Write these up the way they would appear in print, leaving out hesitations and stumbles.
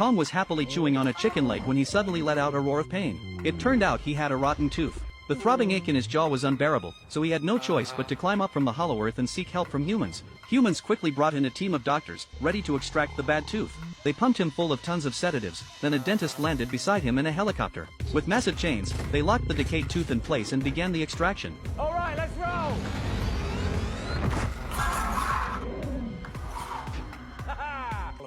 Kong was happily chewing on a chicken leg when he suddenly let out a roar of pain. It turned out he had a rotten tooth. The throbbing ache in his jaw was unbearable, so he had no choice but to climb up from the hollow earth and seek help from humans. Humans quickly brought in a team of doctors, ready to extract the bad tooth. They pumped him full of tons of sedatives, then a dentist landed beside him in a helicopter. With massive chains, they locked the decayed tooth in place and began the extraction. Alright, let's roll!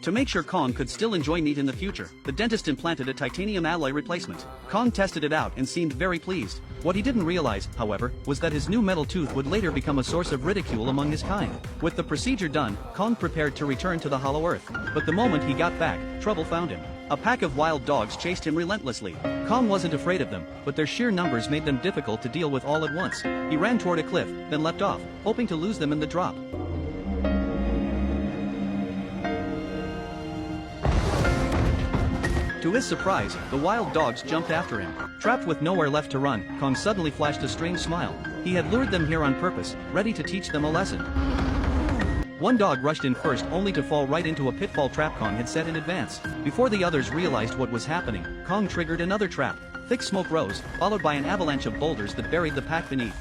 To make sure Kong could still enjoy meat in the future, the dentist implanted a titanium alloy replacement. Kong tested it out and seemed very pleased. What he didn't realize, however, was that his new metal tooth would later become a source of ridicule among his kind. With the procedure done, Kong prepared to return to the hollow earth. But the moment he got back, trouble found him. A pack of wild dogs chased him relentlessly. Kong wasn't afraid of them, but their sheer numbers made them difficult to deal with all at once. He ran toward a cliff, then leapt off, hoping to lose them in the drop. To his surprise, the wild dogs jumped after him. Trapped with nowhere left to run, Kong suddenly flashed a strange smile. He had lured them here on purpose, ready to teach them a lesson. One dog rushed in first only to fall right into a pitfall trap Kong had set in advance. Before the others realized what was happening, Kong triggered another trap. Thick smoke rose, followed by an avalanche of boulders that buried the pack beneath.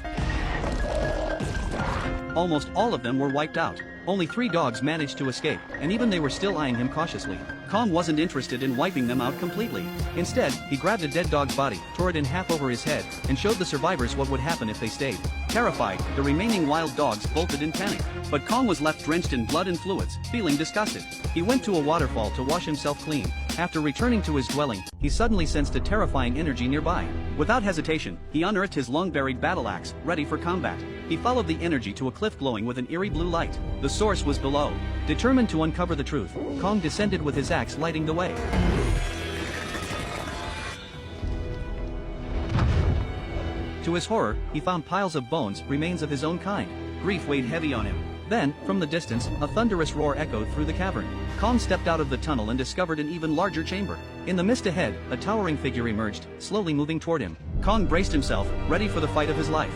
Almost all of them were wiped out. Only 3 dogs managed to escape, and even they were still eyeing him cautiously. Kong wasn't interested in wiping them out completely. Instead, he grabbed a dead dog's body, tore it in half over his head, and showed the survivors what would happen if they stayed. Terrified, the remaining wild dogs bolted in panic. But Kong was left drenched in blood and fluids, feeling disgusted. He went to a waterfall to wash himself clean. After returning to his dwelling, he suddenly sensed a terrifying energy nearby. Without hesitation, he unearthed his long-buried battle axe, ready for combat. He followed the energy to a cliff glowing with an eerie blue light. The source was below. Determined to uncover the truth, Kong descended with his axe lighting the way. To his horror, he found piles of bones, remains of his own kind. Grief weighed heavy on him. Then, from the distance, a thunderous roar echoed through the cavern. Kong stepped out of the tunnel and discovered an even larger chamber. In the mist ahead, a towering figure emerged, slowly moving toward him. Kong braced himself, ready for the fight of his life.